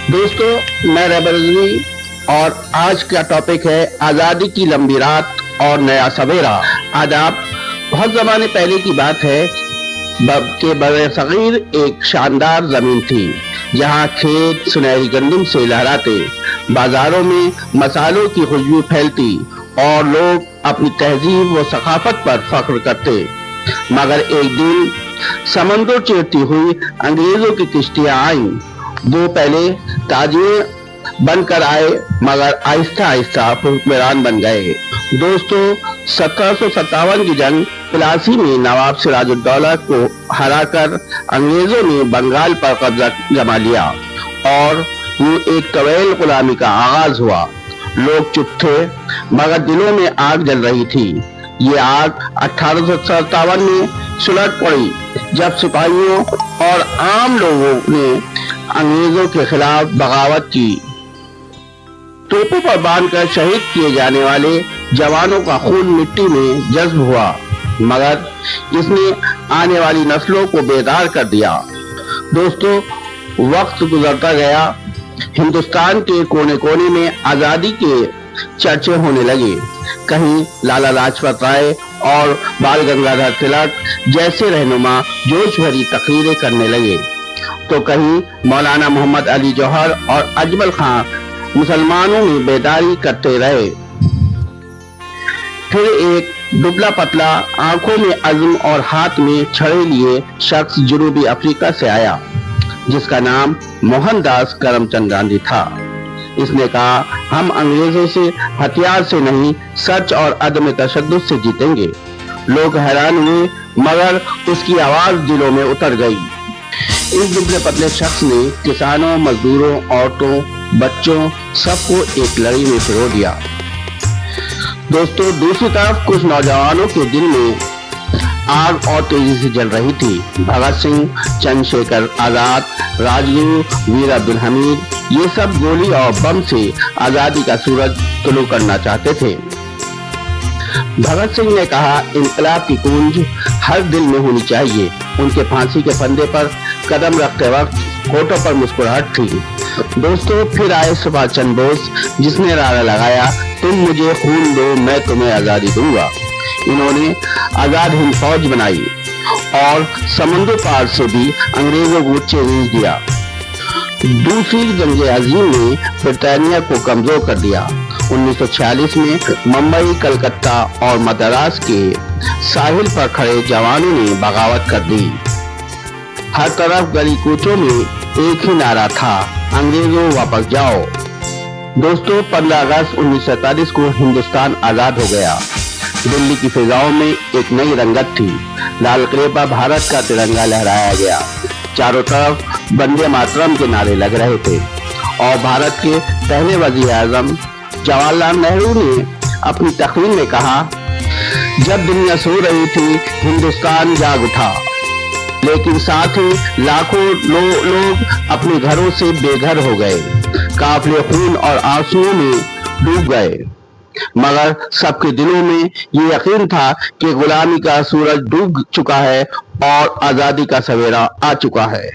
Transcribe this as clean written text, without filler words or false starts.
दोस्तों, मैं रैबर रजवी और आज का टॉपिक है आज़ादी की लंबी रात और नया सवेरा। आदाब। बहुत ज़माने पहले की बात है कि बरसगीर एक शानदार ज़मीन थी जहाँ खेत सुनहरी गंदम से लहराते, बाजारों में मसालों की खुशबू फैलती और लोग अपनी तहजीब व सकाफत पर फख्र करते। मगर एक दिन समंदर चीरती हुई अंग्रेजों की किश्तियां आईं। वो पहले ताजिर बनकर आए मगर आहिस्ता आहिस्ता हुक्मरान बन गए। दोस्तों, 1757 की जंग प्लासी में नवाब सिराजुद्दौला को हराकर अंग्रेजों ने बंगाल पर कब्जा जमा लिया और यूं एक तवील गुलामी का आगाज हुआ। लोग चुप थे मगर दिलों में आग जल रही थी। ये आग 1857 में सुलग पड़ी जब सिपाहियों और आम लोगों ने अंग्रेजों के खिलाफ बगावत की। तोपों पर बांधकर शहीद किए जाने वाले जवानों का खून मिट्टी में जज्ब हुआ मगर इसने आने वाली नस्लों को बेदार कर दिया। दोस्तों, वक्त गुजरता गया, हिंदुस्तान के कोने कोने में आजादी के चर्चे होने लगे। कहीं लाला लाजपत राय और बाल गंगाधर तिलक जैसे रहनुमा जोश भरी तकरीरें करने लगे तो कहीं मौलाना मोहम्मद अली जौहर और अजमल खां मुसलमानों में बेदारी करते रहे। फिर एक दुबला पतला, आंखों में अज़्म और हाथ में छड़े लिए शख्स जनूबी अफ्रीका से आया जिसका नाम मोहनदास करमचंद गांधी था। इसने कहा, हम अंग्रेजों से हथियार से नहीं, सच और अदम तशद्दुद से जीतेंगे। लोग हैरान हुए मगर उसकी आवाज दिलों में उतर गई। इस दुबले पतले शख्स ने किसानों, मजदूरों, औरतों, बच्चों सबको एक लड़ी में पिरो दिया। दोस्तों, दूसरी तरफ कुछ नौजवानों के दिल में आग और तेजी से जल रही थी। भगत सिंह, चंद्रशेखर आजाद, राजगुरु, वीर अब्दुल हमीद, ये सब गोली और बम से आजादी का सूरज तुलू करना चाहते थे। भगत सिंह ने कहा, इंकलाब की गूंज हर दिल में होनी चाहिए। उनके फांसी के फंदे पर कदम रखते वक्त होठों पर मुस्कुराहट थी। दोस्तों, फिर आए सुभाष चंद्र बोस जिसने नारा लगाया, तुम मुझे खून दो, मैं तुम्हें आजादी दूंगा। इन्होंने आजाद हिंद फौज बनाई और समंदर पार से भी अंग्रेजों को चैलेंज दिया। दूसरी जंग अजीम ने ब्रिटानिया को कमजोर कर दिया। 1946 में मुंबई, कलकत्ता और मद्रास के साहिल पर खड़े जवानों ने बगावत कर दी। हर तरफ गली कूचों में एक ही नारा था, अंग्रेजों वापस जाओ। दोस्तों, 15 अगस्त 1947 को हिंदुस्तान आजाद हो गया। दिल्ली की फिजाओं में एक नई रंगत थी। लाल किले पर भारत का तिरंगा लहराया गया। चारों तरफ वंदे मातरम के नारे लग रहे थे और भारत के पहले वजीर आजम जवाहरलाल नेहरू ने अपनी तकरीर में कहा, जब दुनिया सो रही थी हिंदुस्तान जाग उठा, लेकिन साथ ही लाखों लोग अपने घरों से बेघर हो गए। काफिले खून और आंसुओं में डूब गए मगर सबके दिलों में ये यकीन था कि गुलामी का सूरज डूब चुका है और आजादी का सवेरा आ चुका है।